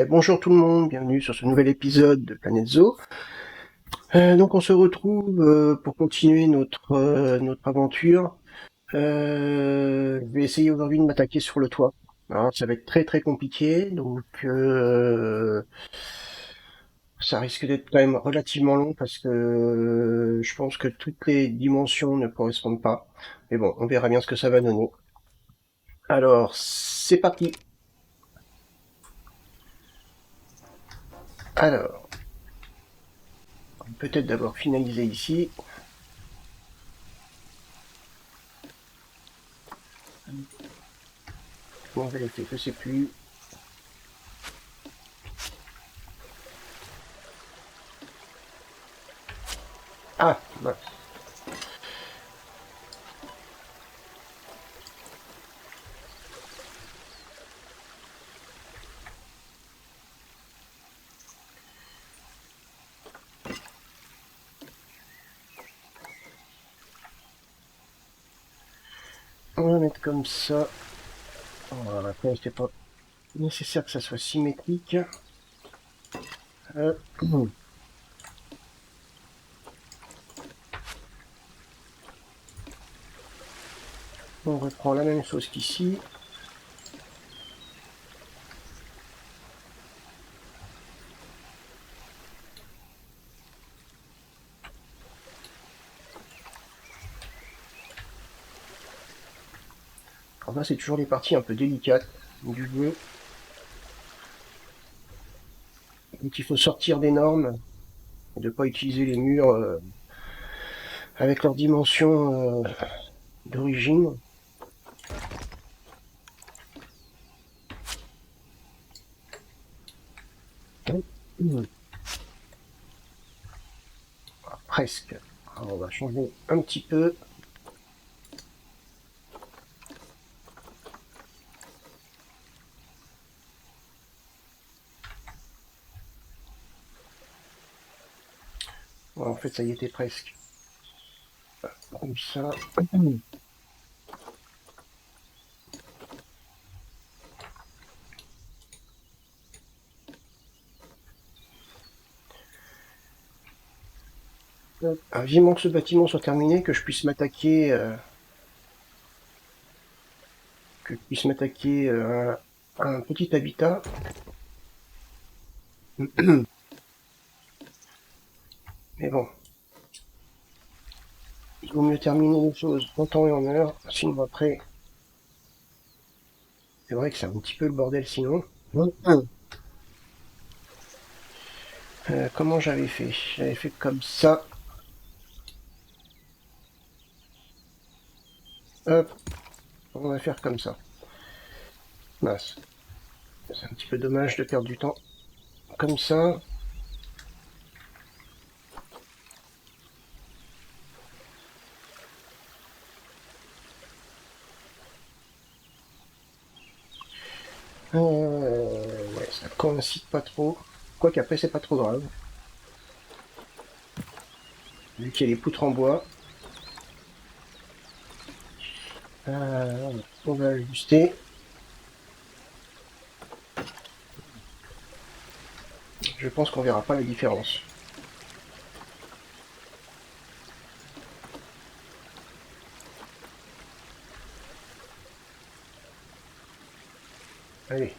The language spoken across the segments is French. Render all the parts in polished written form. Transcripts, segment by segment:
Bonjour tout le monde, bienvenue sur ce nouvel épisode de Planète Zoo. Donc on se retrouve pour continuer notre aventure. Je vais essayer aujourd'hui de m'attaquer sur le toit. Alors ça va être très très compliqué, donc ça risque d'être quand même relativement long parce que je pense que toutes les dimensions ne correspondent pas. Mais bon, on verra bien ce que ça va donner. Alors, c'est parti. Alors, peut-être d'abord finaliser ici. Comment je l'ai fait, je sais plus. Ah, mince. On va mettre comme ça. Voilà, après, c'est pas nécessaire que ça soit symétrique. Euh, on reprend la même chose qu'ici. Alors là, c'est toujours les parties un peu délicates du jeu. Donc il faut sortir des normes et de pas utiliser les murs avec leurs dimensions d'origine. Presque. Alors, on va changer un petit peu. Ouais, en fait, ça y était presque. Comme ça. Vivement que ce bâtiment soit terminé, que je puisse m'attaquer à un petit habitat. Mais bon, il vaut mieux terminer les choses en temps et en heure, sinon après, c'est vrai que c'est un petit peu le bordel sinon. Comment j'avais fait? J'avais fait comme ça. Hop, on va faire comme ça. Mince. C'est un petit peu dommage de perdre du temps. Comme ça. Ouais, ça coïncide pas trop. Quoique après, c'est pas trop grave. Vu qu'il y a les poutres en bois. On va ajuster. Je pense qu'on verra pas la différence. Allez.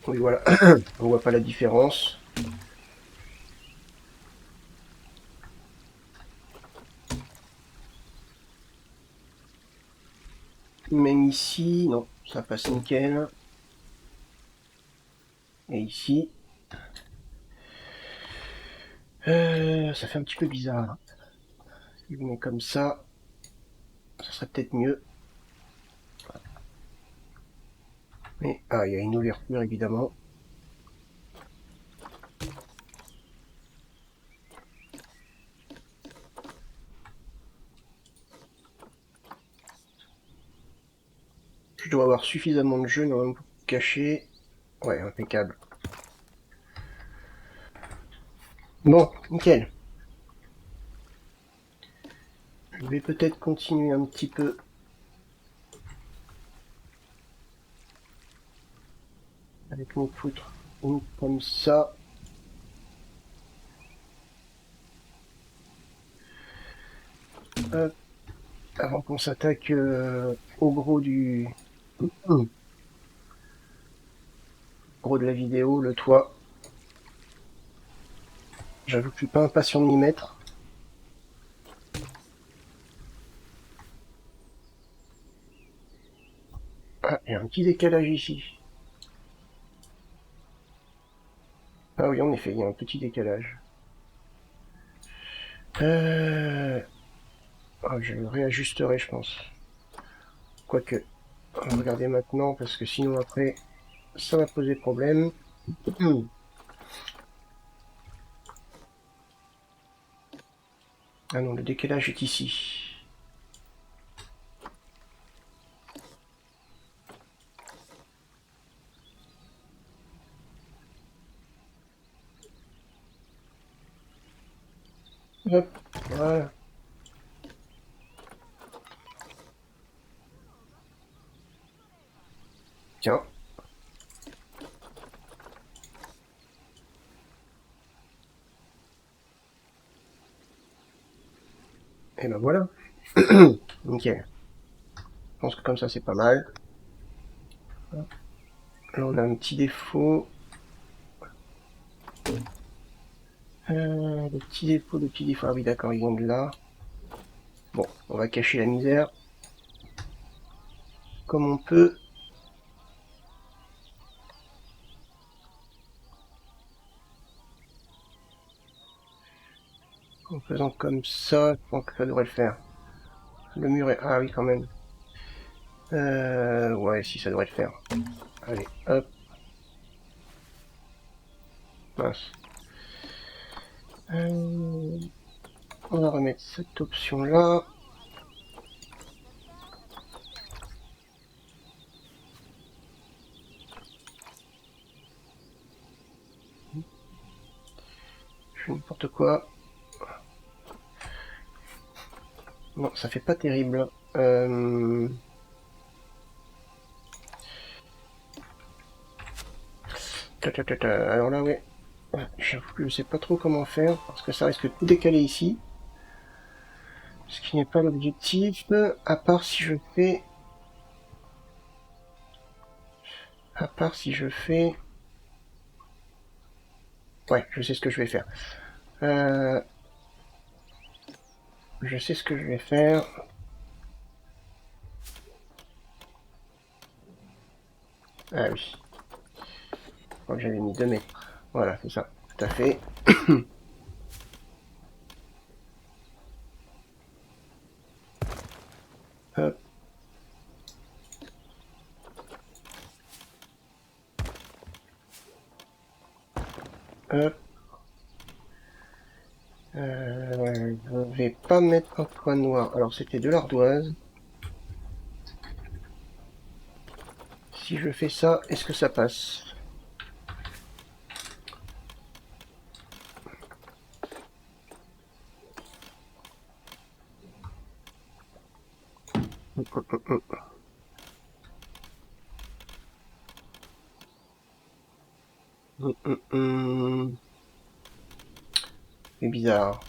Oui, voilà. On voit pas la différence. Même ici, non, ça passe nickel. Et ici, ça fait un petit peu bizarre. Si je mets comme ça serait peut-être mieux. Mais, il y a une ouverture évidemment. Je dois avoir suffisamment de jeu normalement pour cacher. Ouais, impeccable. Bon, nickel. Je vais peut-être continuer un petit peu. Avec mes poutres. Une comme ça. Hop. Avant qu'on s'attaque au gros du... gros de la vidéo, le toit. J'avoue que je suis pas impatient de m'y mettre. Ah, il y a un petit décalage ici. Ah oui, en effet, il y a un petit décalage. Ah, je le réajusterai, je pense. Quoique, on va regarder maintenant, parce que sinon après, ça va poser problème. Ah non, le décalage est ici. Hop, voilà. Tiens. Et ben voilà. Nickel. Je pense que comme ça, c'est pas mal. Là, on a un petit défaut. Le petit défaut, le petit défaut. Ah oui, d'accord, ils vont de là. Bon, on va cacher la misère. Comme on peut. En faisant comme ça, je pense que ça devrait le faire. Le mur est... Ah oui, quand même. Ouais, si, ça devrait le faire. Allez, hop. Mince. On va remettre cette option-là. Je fais n'importe quoi. Non, ça fait pas terrible. Alors là, ouais. J'avoue que je sais pas trop comment faire, parce que ça risque de tout décaler ici. Ce qui n'est pas l'objectif, à part si je fais... À part si je fais... Ouais, je sais ce que je vais faire. Je sais ce que je vais faire. Ah oui. Je crois que j'avais mis 2 mètres. Voilà, c'est ça. Tout à fait. Hop. Hop. Je vais pas mettre un point noir. Alors c'était de l'ardoise. Si je fais ça, est-ce que ça passe? C'est bizarre.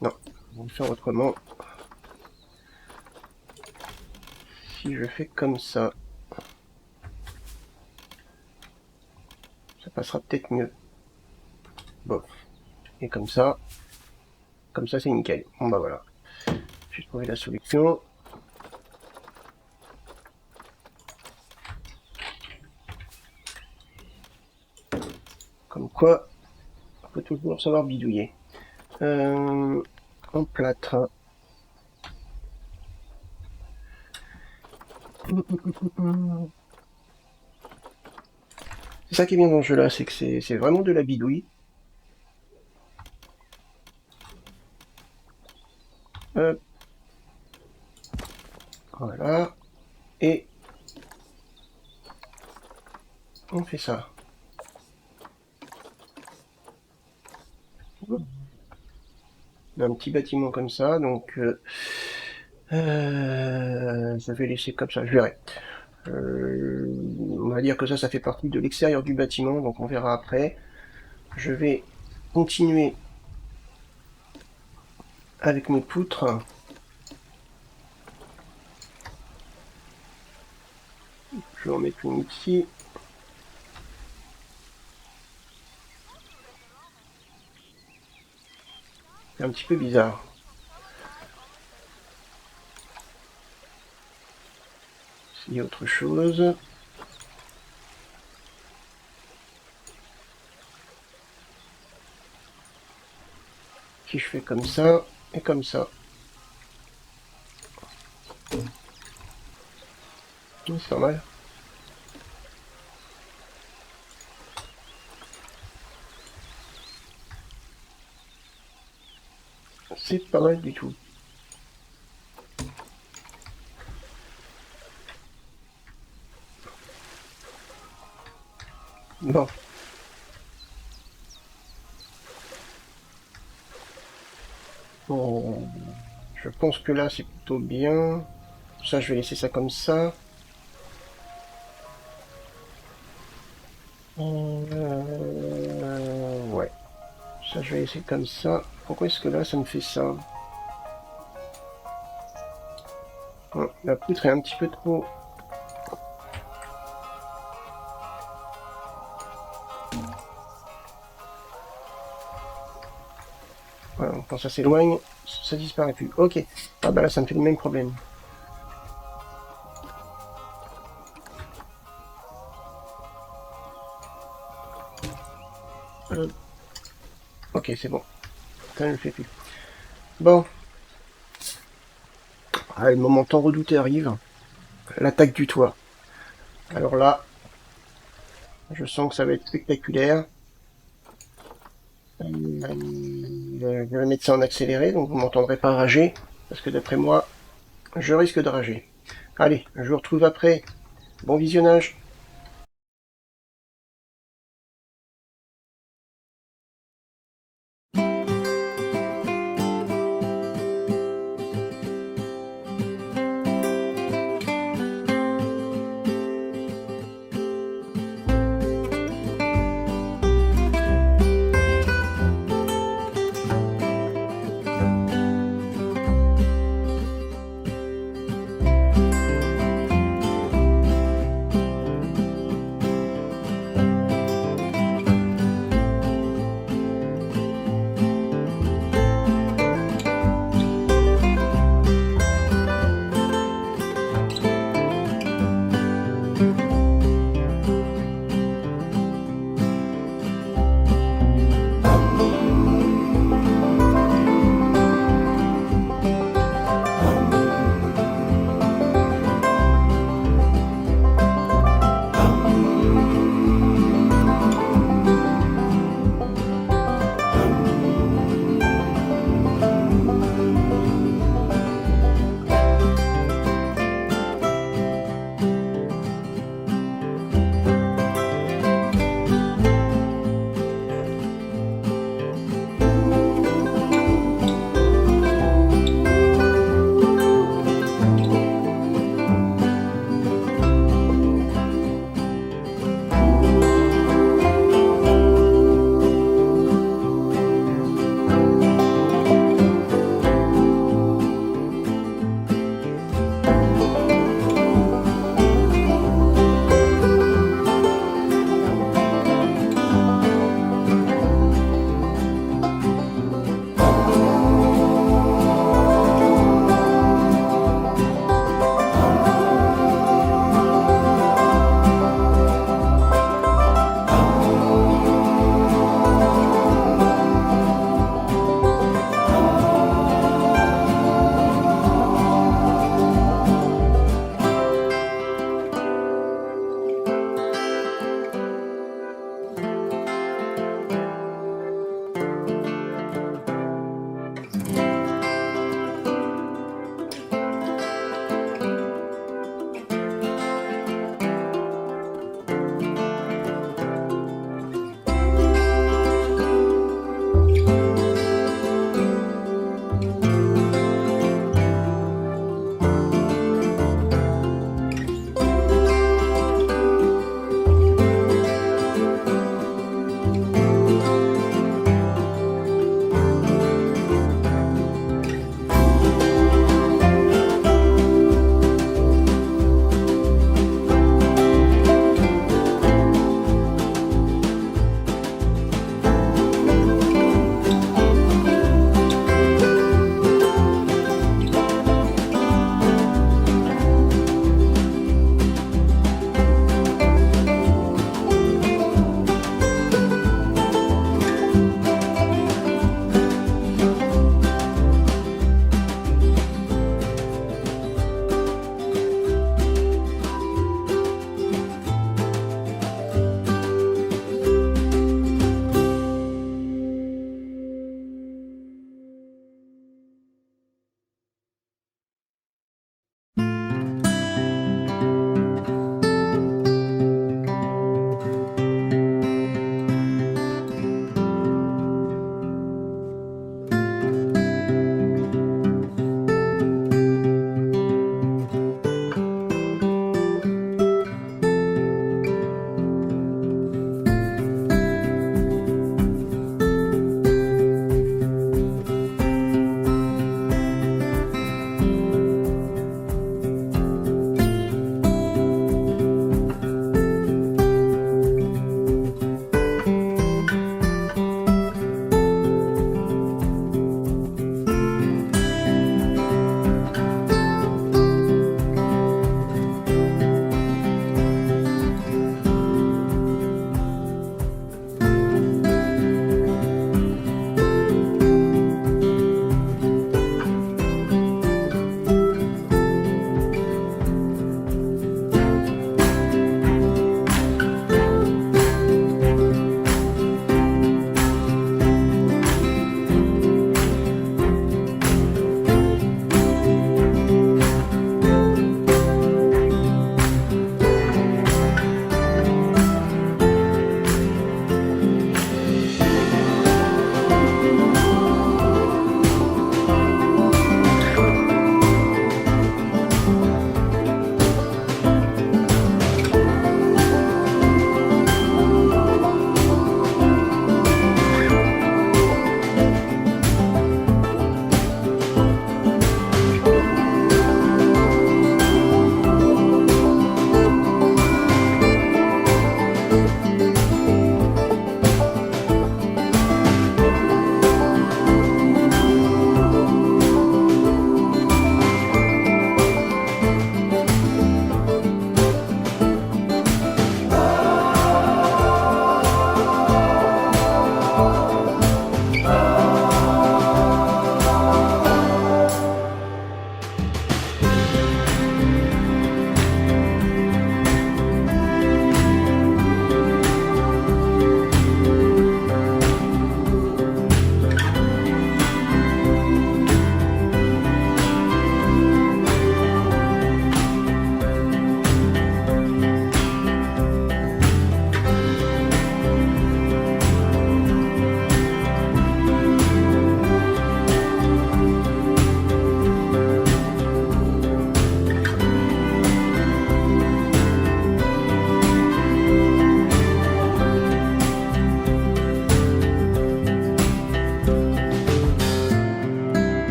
Non, on va faire autrement. Si je fais comme ça, ça passera peut-être mieux. Bon, et comme ça c'est nickel. Bon bah voilà, j'ai trouvé la solution. Comme quoi, on peut toujours savoir bidouiller. En plâtre. C'est ça qui est bien dans ce jeu-là, c'est que c'est vraiment de la bidouille. Hop. Voilà. Et on fait ça. un petit bâtiment comme ça, donc je vais laisser comme ça, je verrai. On va dire que ça fait partie de l'extérieur du bâtiment, donc on verra après. Je vais continuer avec mes poutres. Je vais en mettre une ici. C'est un petit peu bizarre. S'il y a autre chose. Si je fais comme ça et comme ça. C'est pas mal. C'est pas mal du tout. Bon. Bon. Je pense que là c'est plutôt bien. Ça, je vais laisser ça comme ça. Ouais. Ça, je vais laisser comme ça. Pourquoi est-ce que là, ça me fait ça? La poutre est un petit peu trop... Voilà, quand ça s'éloigne, ça disparaît plus. Ok. Ah bah là, ça me fait le même problème. Ok, c'est bon. Ça ne le fait plus. Bon. Ah, le moment tant redouté arrive. L'attaque du toit. Alors là, je sens que ça va être spectaculaire. Je vais mettre ça en accéléré, donc vous m'entendrez pas rager, parce que d'après moi, je risque de rager. Allez, je vous retrouve après. Bon visionnage.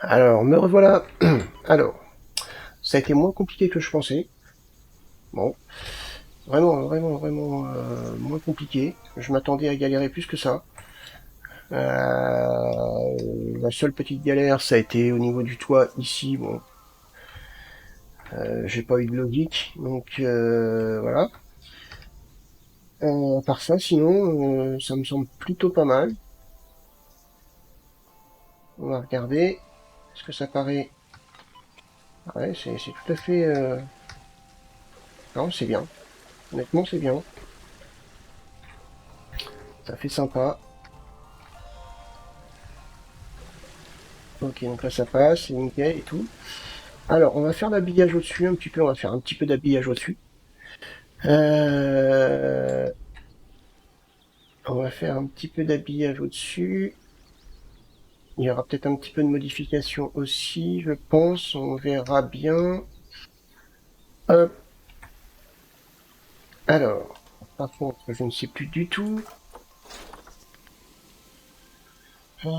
Alors, me revoilà. Alors, ça a été moins compliqué que je pensais. Bon, vraiment moins compliqué. Je m'attendais à galérer plus que ça. La seule petite galère, ça a été au niveau du toit ici. Bon, j'ai pas eu de logique, donc voilà. À part ça, sinon, ça me semble plutôt pas mal. On va regarder. Est-ce que ça paraît... Ouais, c'est tout à fait... Non, c'est bien. Honnêtement, c'est bien. Ça fait sympa. Ok, donc là, ça passe, c'est nickel et tout. Alors, on va faire l'habillage au-dessus un petit peu. On va faire un petit peu d'habillage au-dessus. Euh, On va faire un petit peu d'habillage au-dessus. Il y aura peut-être un petit peu de modification aussi, je pense. On verra bien. Hop. Alors, par contre, je ne sais plus du tout. Je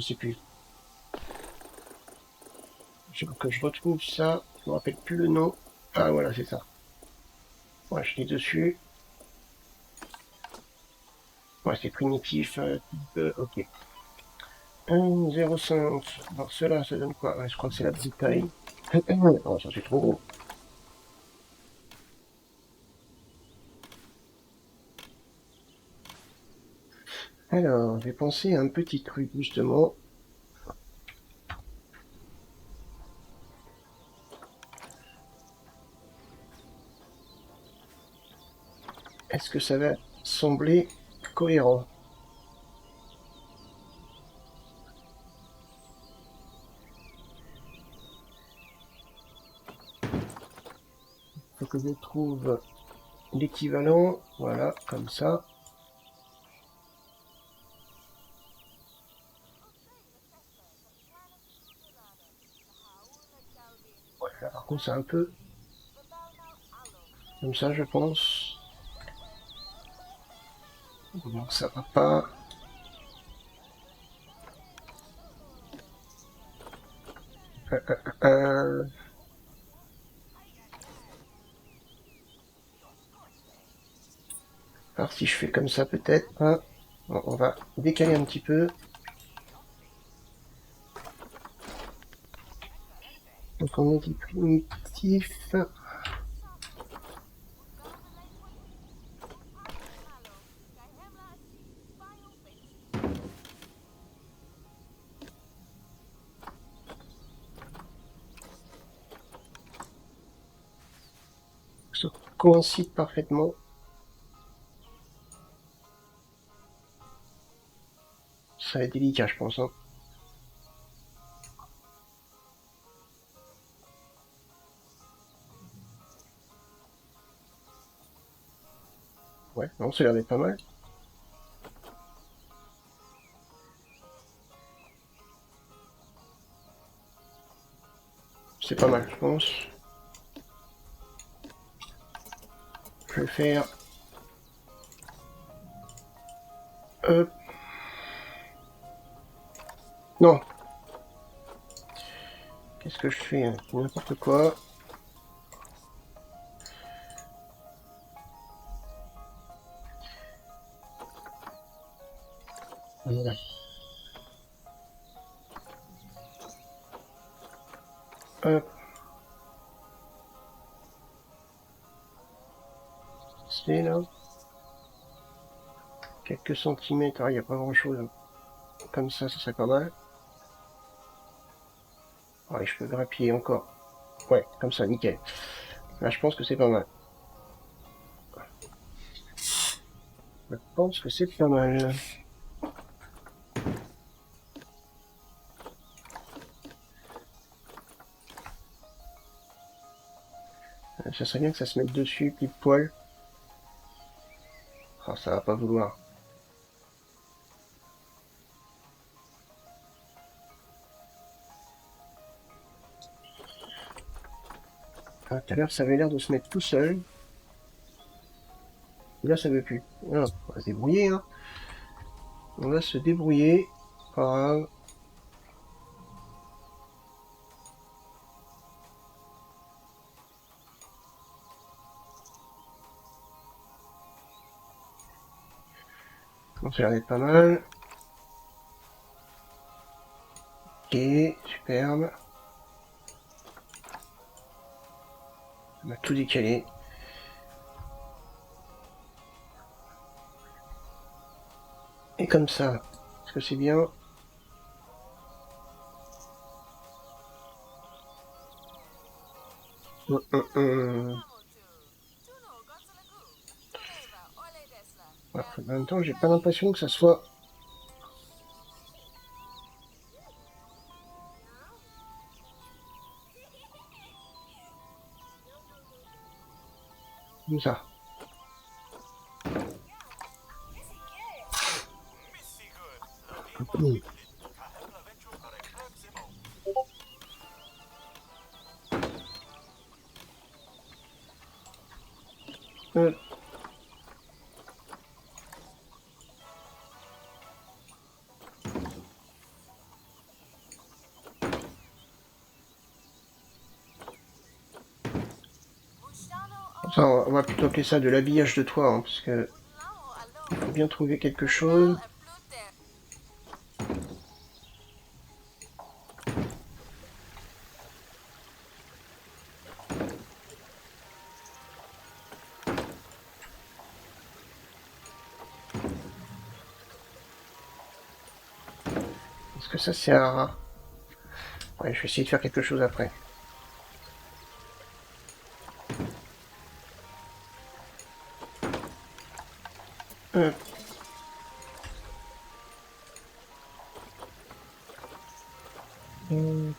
sais plus. Il faut que je retrouve ça. Je me rappelle plus le nom. Ah voilà, c'est ça. Ouais, je l'ai dessus. Ouais, c'est primitif. Ok. 1,05. Alors cela, ça donne quoi? Ouais, je crois que c'est la petite taille. Oh, ça c'est trop gros. Alors, j'ai pensé à un petit truc justement. Est-ce que ça va sembler cohérent? Faut que je trouve l'équivalent. Voilà, comme ça. Ouais, là, par contre, c'est un peu comme ça, je pense. Donc ça va pas. Euh, euh, euh, Alors si je fais comme ça peut-être, hein. Bon, on va décaler un petit peu. Donc on a dit primitif. Ça coïncide parfaitement. Ça va être délicat, je pense, hein. Ouais, non, ça a l'air d'être pas mal. C'est pas mal, je pense. Je vais faire... Hop. Non. Qu'est-ce que je fais, hein? N'importe quoi. Voilà. Hop. C'est là. Quelques centimètres. Ah, il n'y a pas grand-chose. Comme ça serait pas mal. Ah, et je peux grappiller encore. Ouais, comme ça, nickel. Là, je pense que c'est pas mal. Je pense que c'est pas mal. Ça serait bien que ça se mette dessus, pile poil. Ah, ça va pas vouloir. Ah, tout à l'heure, ça avait l'air de se mettre tout seul. Et là, ça veut plus. Ah, on va se débrouiller, hein. On va se débrouiller. Pas grave. On ça a l'air d'être pas mal. Ok, superbe. On a tout décalé. Et comme ça, est-ce que c'est bien? Voilà, en même temps, j'ai pas l'impression que ça soit... comme ça. Ça, on va plutôt appeler ça de l'habillage de toit, hein, parce que il faut bien trouver quelque chose. Est-ce que ça sert à... Ouais, je vais essayer de faire quelque chose après.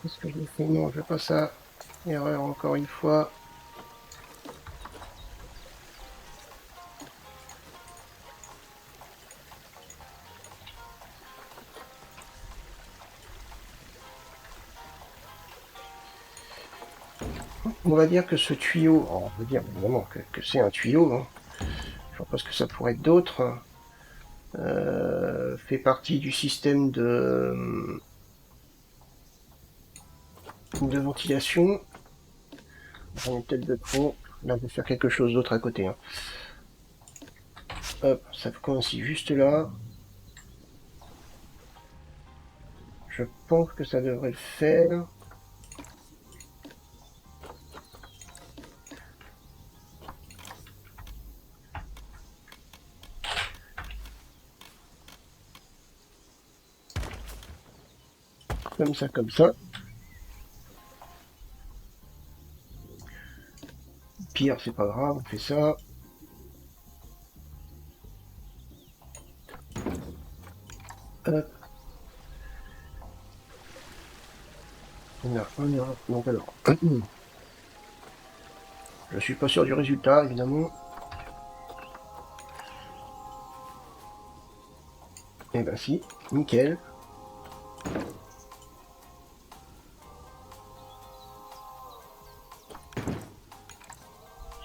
Qu'est-ce que je fais? Non, je veux pas ça. Erreur encore une fois. On va dire que ce tuyau, on va dire évidemment que c'est un tuyau, hein. Je vois pas ce que ça pourrait être d'autre. Fait partie du système de ventilation. On est peut-être de trop. Là, on peut faire quelque chose d'autre à côté. Hein. Hop, ça coïncide juste là. Je pense que ça devrait le faire. Comme ça, comme ça. Pire, c'est pas grave, on fait ça. Hop. On a. Donc alors. Je suis pas sûr du résultat, évidemment. Eh ben si, nickel.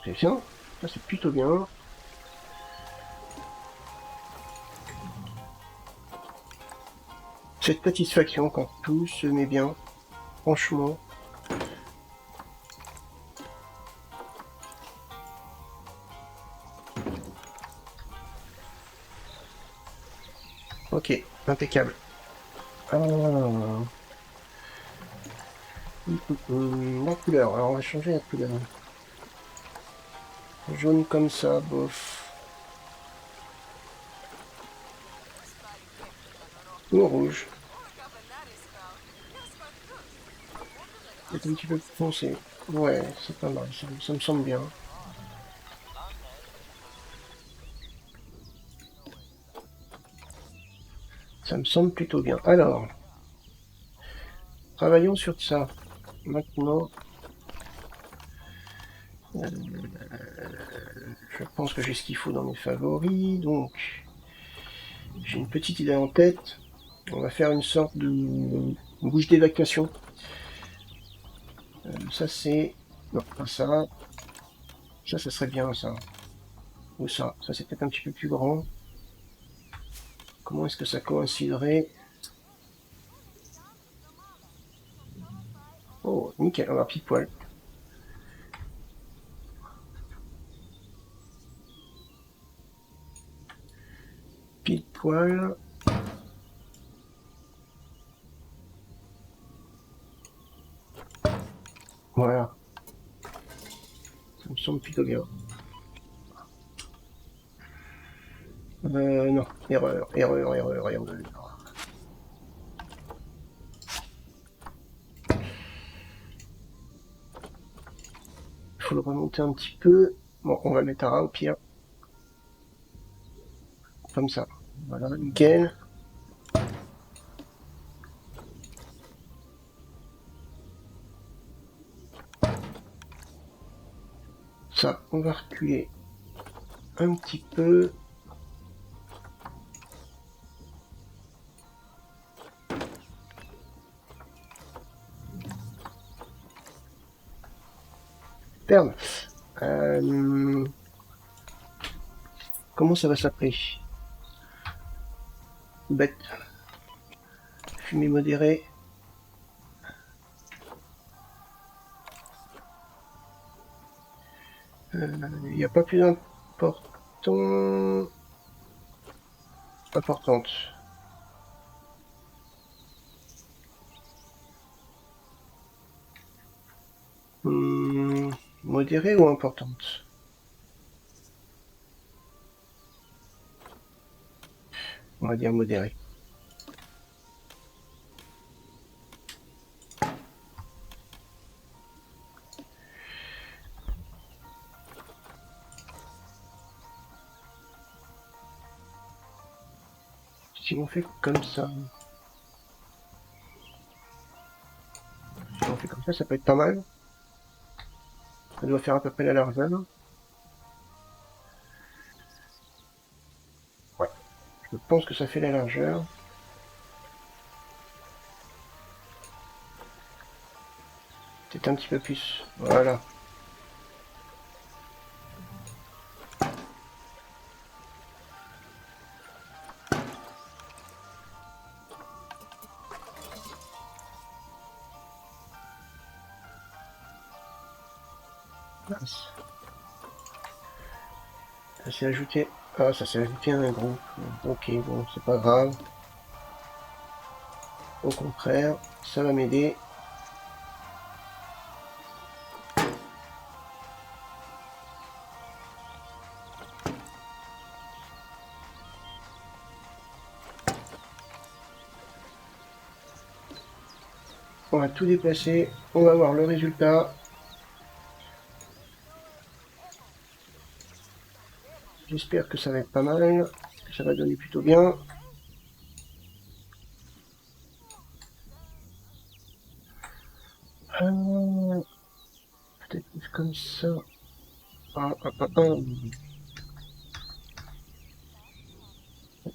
C'est bien, ça c'est plutôt bien. Cette satisfaction quand tout se met bien, franchement. Ok, impeccable. La couleur, alors on va changer la couleur. Jaune comme ça, bof. Ou rouge. C'est un petit peu plus foncé. Ouais, c'est pas mal, ça me semble bien. Ça me semble plutôt bien. Alors, travaillons sur ça. Maintenant, je pense que j'ai ce qu'il faut dans mes favoris. Donc, j'ai une petite idée en tête. On va faire une sorte de bouche d'évacuation. Ça c'est... Non, pas ça. Ça serait bien ça. Ou ça. Ça c'est peut-être un petit peu plus grand. Comment est-ce que ça coïnciderait? Oh, nickel, on va pile poil. Pile poil. Voilà. Ça me semble plutôt bien. Non. Erreur. Il faut le remonter un petit peu. Bon, on va le mettre à ras au pire. Comme ça. Voilà, nickel. Ça, on va reculer un petit peu. Merde. Comment ça va s'appeler? Bête. Fumée modérée. Il n'y a pas plus importante. Modérée ou importante? On va dire modérée. Si on fait comme ça... Si on fait comme ça peut être pas mal. Ça doit faire à peu près la largeur. Ouais. Je pense que ça fait la largeur. Peut-être un petit peu plus. Voilà. Mince. Ça s'est ajouté. Ah, ça s'est ajouté à un groupe. Ok, bon, c'est pas grave. Au contraire, ça va m'aider. On va tout déplacer. On va voir le résultat. J'espère que ça va être pas mal. Que ça va donner plutôt bien. Peut-être plus comme ça.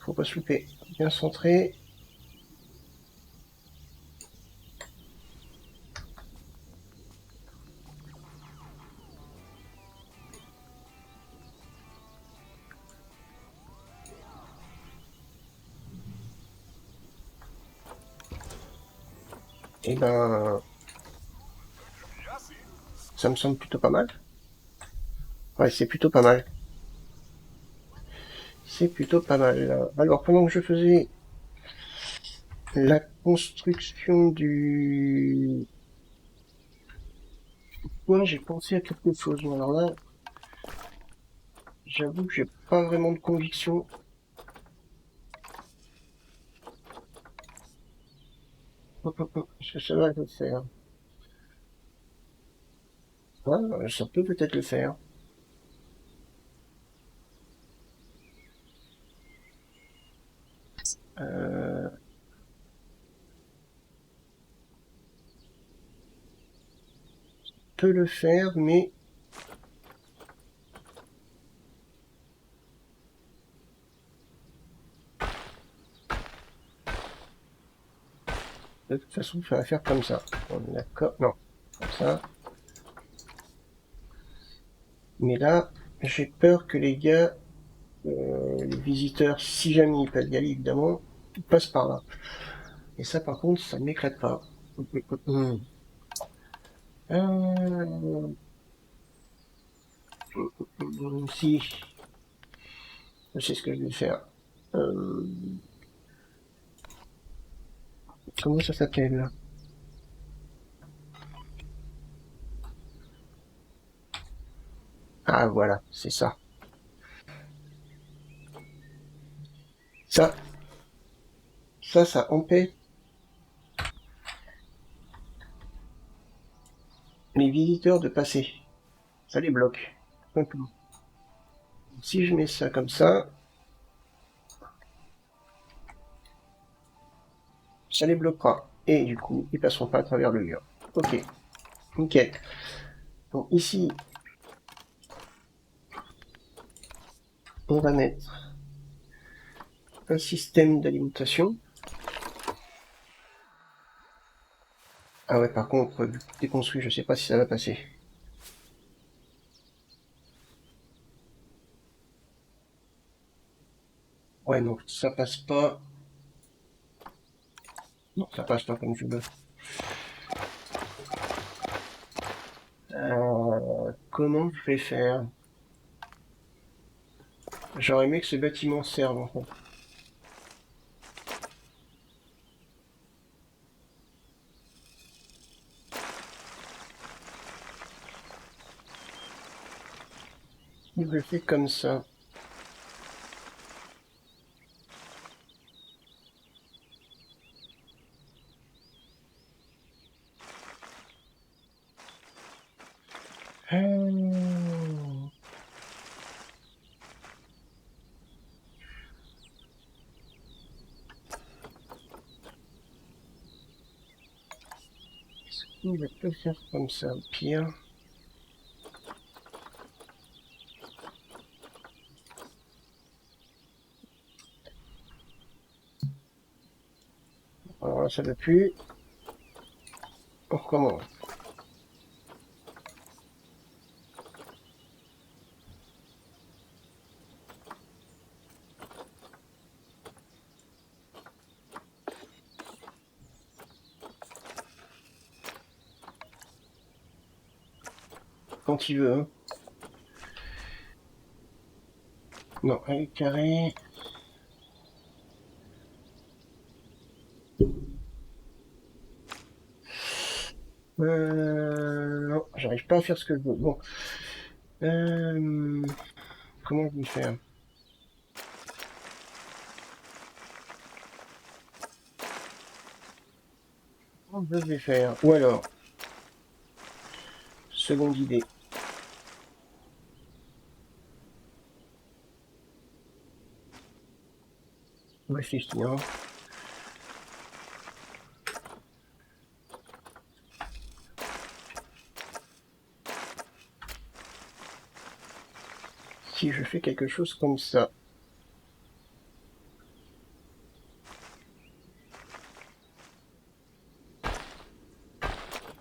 Faut pas se louper. Bien centré. Et ben, ça me semble plutôt pas mal. Ouais, c'est plutôt pas mal. C'est plutôt pas mal. Alors, pendant que je faisais la construction du point, j'ai pensé à quelque chose. Alors là, j'avoue que j'ai pas vraiment de conviction. Est-ce que ça va le faire? Ouais, ça peut peut-être le faire. Euh, peut le faire, mais de toute façon, il va faire comme ça. On est d'accord? Non, comme ça. Mais là, j'ai peur que les gars, les visiteur, si jamais il peut y aller évidemment, il passe par là. Et ça par contre, ça ne m'éclate pas. Si, je sais ce que je vais faire. Comment ça s'appelle? Ah voilà, c'est ça. Ça empêche les visiteurs de passer. Ça les bloque. Simplement. Si je mets ça comme ça les bloquera. Et du coup, ils passeront pas à travers le mur. Ok, nickel. Donc ici, on va mettre un système d'alimentation. Ah ouais, par contre, vu que tout est construit, je sais pas si ça va passer. Ouais, non, ça passe pas. Non, ça passe pas comme je veux. Comment je vais faire? J'aurais aimé que ce bâtiment serve, en fait. Je le fais comme ça. Euh, Je peux faire comme ça, au pire. Alors là, ça ne veut plus. On recommence. Quand il veut, hein. Non, elle est carrée. Non, j'arrive pas à faire ce que je veux. Bon. Comment je vais faire? Comment je vais faire? Ou alors, seconde idée. Réfléchir. Si je fais quelque chose comme ça.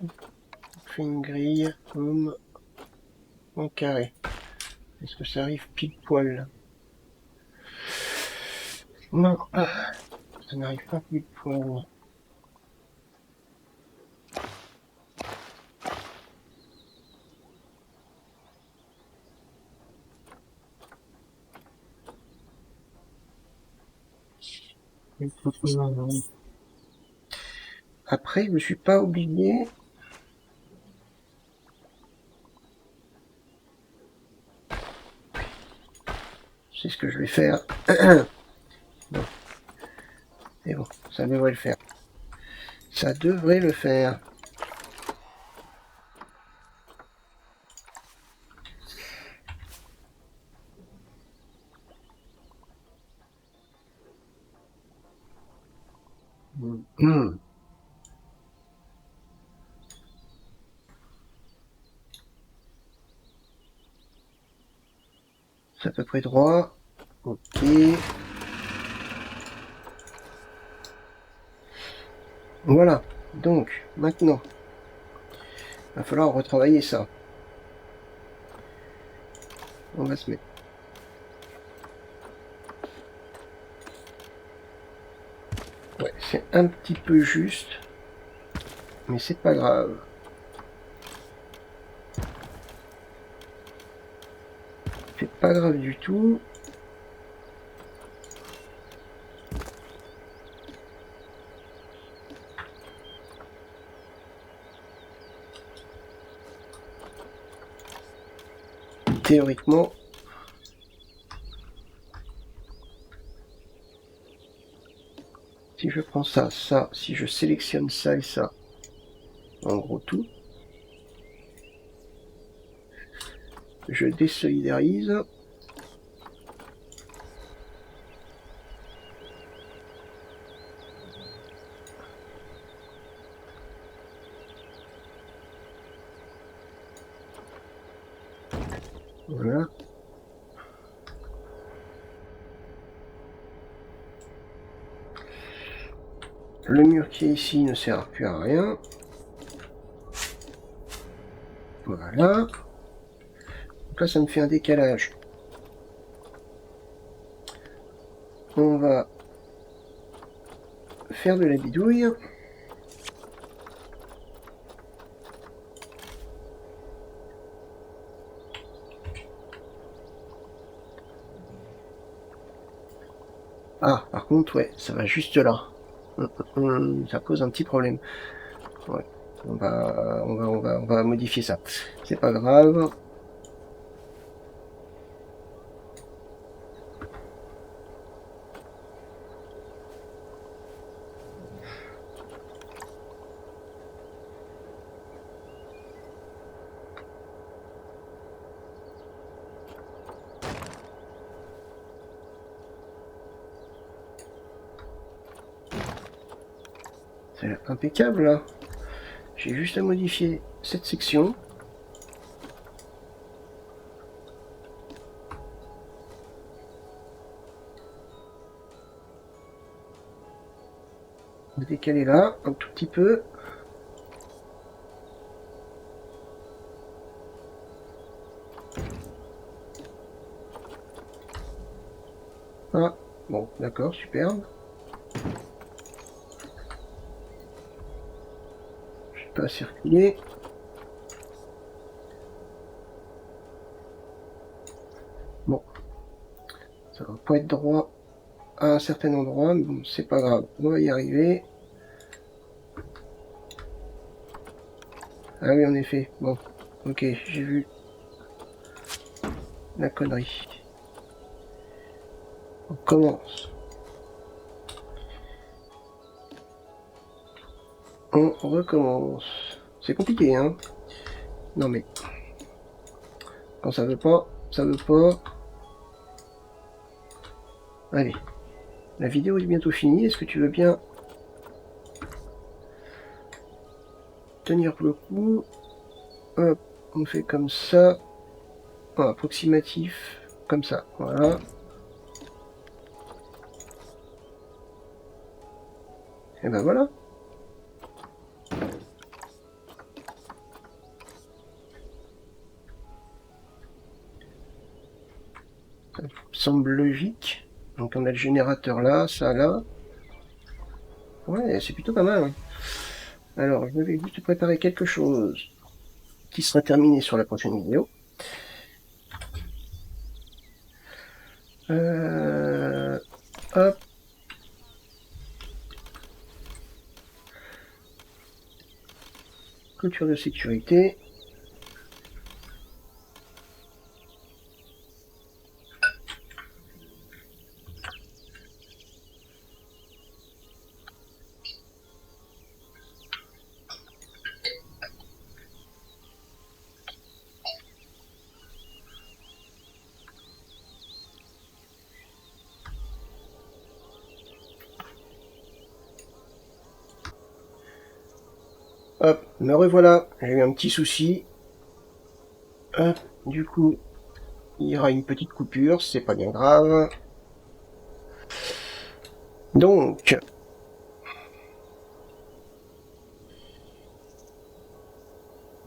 Je fais une grille, boum, en carré. Est-ce que ça arrive pile poil? Non, ça n'arrive pas pile poil. Après, je ne suis pas obligé. C'est ce que je vais faire. Bon. Et bon, ça devrait le faire. Ça devrait le faire. C'est à peu près droit. Ok. Voilà. Donc, maintenant, il va falloir retravailler ça. On va se mettre Ouais, c'est un petit peu juste, mais c'est pas grave. C'est pas grave du tout. Théoriquement, si je prends ça, ça, si je sélectionne ça et ça, en gros tout, je désolidarise. Voilà. Le mur qui est ici ne sert plus à rien. Voilà. Donc là, ça me fait un décalage. On va faire de la bidouille. Ah, par contre, ouais, ça va juste là. Ça pose un petit problème. Ouais. On va modifier ça. C'est pas grave. C'est impeccable là. J'ai juste à modifier cette section. On va décaler là un tout petit peu. Ah, bon, d'accord, superbe. Je vais pas circuler. Bon, ça va pas être droit à un certain endroit, mais bon, c'est pas grave, on va y arriver. Ah oui, en effet, bon, ok, j'ai vu la connerie. On commence. On recommence. C'est compliqué, hein? Non mais, quand ça veut pas, ça veut pas. Allez, la vidéo est bientôt finie, est-ce que tu veux bien tenir le coup? Hop, on fait comme ça. Approximatif, comme ça, voilà. Et ben voilà. Ça me semble logique. Donc on a le générateur là, ça là. Ouais, c'est plutôt pas mal. Hein. Alors, je vais juste préparer quelque chose qui sera terminé sur la prochaine vidéo. Hop. Clôture de sécurité. Hop, me revoilà. J'ai eu un petit souci. Hop, du coup, il y aura une petite coupure, c'est pas bien grave. Donc,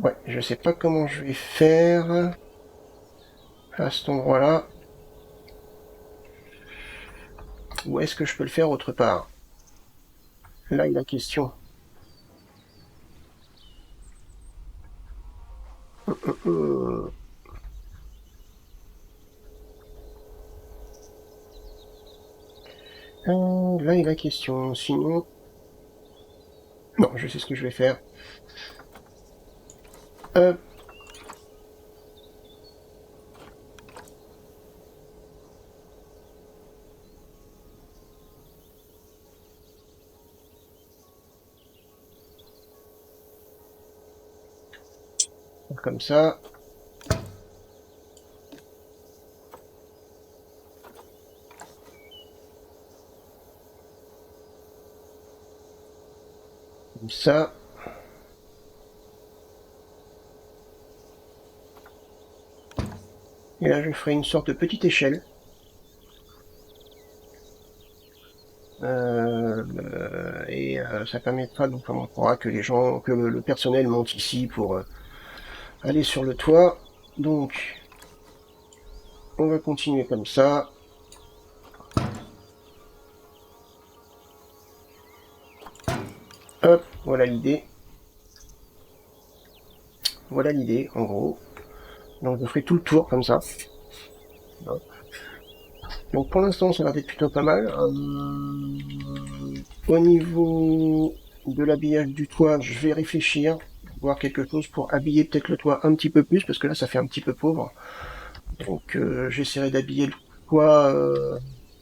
ouais, je sais pas comment je vais faire à cet endroit-là. Ou est-ce que je peux le faire autre part? là est la question. Là est la question. Sinon... Non, je sais ce que je vais faire. Comme ça. Comme ça. Et là, je ferai une sorte de petite échelle. Ça permettra, donc on pourra que les gens, que le personnel monte ici pour aller sur le toit. Donc, on va continuer comme ça. Hop, voilà l'idée. Voilà l'idée, en gros. Donc je ferai tout le tour comme ça. Donc pour l'instant, ça va être plutôt pas mal. Au niveau de l'habillage du toit, je vais réfléchir, voir quelque chose pour habiller peut-être le toit un petit peu plus, parce que là, ça fait un petit peu pauvre. Donc j'essaierai d'habiller le toit,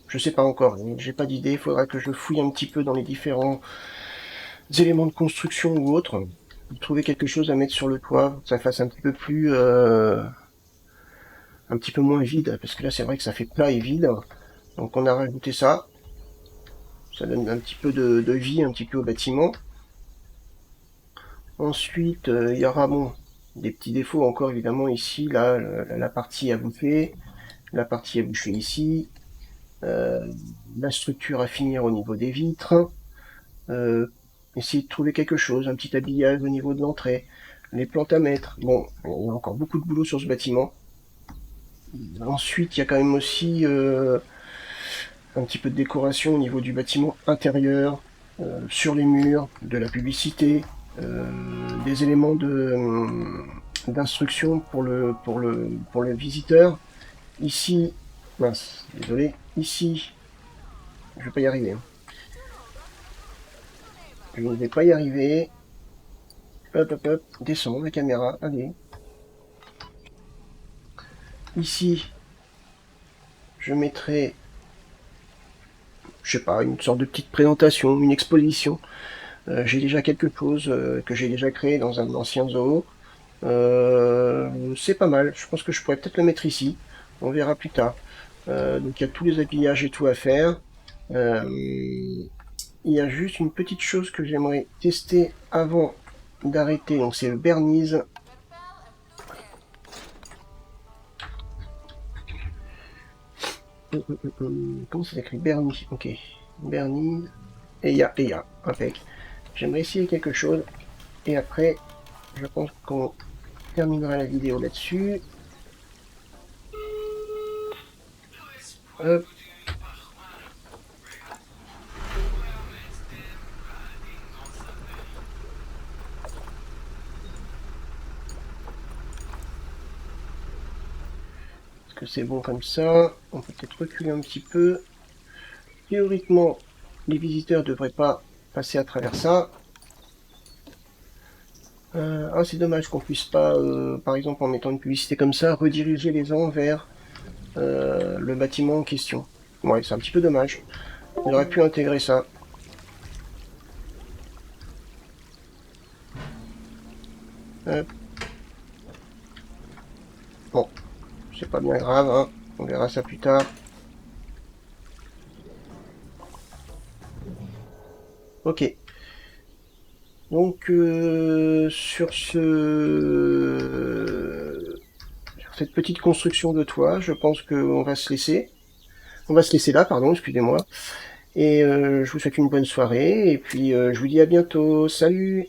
je sais pas encore, j'ai pas d'idée, il faudra que je fouille un petit peu dans les différents éléments de construction ou autres, trouver quelque chose à mettre sur le toit, que ça fasse un petit peu plus... un petit peu moins vide, parce que là c'est vrai que ça fait plat et vide. Donc on a rajouté ça. Ça donne un petit peu de vie, un petit peu au bâtiment. Ensuite, il y aura bon, des petits défauts encore évidemment ici, là, la partie à bouffer, la partie à boucher ici, la structure à finir au niveau des vitres, essayer de trouver quelque chose, un petit habillage au niveau de l'entrée, les plantes à mettre. Bon, il y a encore beaucoup de boulot sur ce bâtiment. Ensuite, il y a quand même aussi un petit peu de décoration au niveau du bâtiment intérieur, sur les murs, de la publicité, des éléments d'instruction pour le visiteur. Ici, mince, désolé, ici, je vais pas y arriver. Je ne vais pas y arriver. Hop, hop, hop, descends la caméra, allez. Ici, je mettrai, je sais pas, une sorte de petite présentation, une exposition. J'ai déjà quelque chose que j'ai déjà créé dans un ancien zoo. C'est pas mal, je pense que je pourrais peut-être le mettre ici. On verra plus tard. Donc il y a tous les habillages et tout à faire. Il y a juste une petite chose que j'aimerais tester avant d'arrêter. Donc c'est le Bernise. Comment ça s'écrit? Bernie. Ok. Bernie. Et il y a. Impec. J'aimerais essayer quelque chose. Et après, je pense qu'on terminera la vidéo là-dessus. Hop. Est-ce que c'est bon comme ça? On peut peut-être reculer un petit peu. Théoriquement, les visiteurs ne devraient pas passer à travers ça. Ah, c'est dommage qu'on puisse pas, par exemple en mettant une publicité comme ça, rediriger les gens vers le bâtiment en question. Ouais, c'est un petit peu dommage. On aurait pu intégrer ça. Bon, c'est pas bien grave, hein. On verra ça plus tard. Ok. Donc sur cette petite construction de toit, je pense qu'on va se laisser. On va se laisser là, pardon, excusez-moi. Et je vous souhaite une bonne soirée. Et puis je vous dis à bientôt. Salut!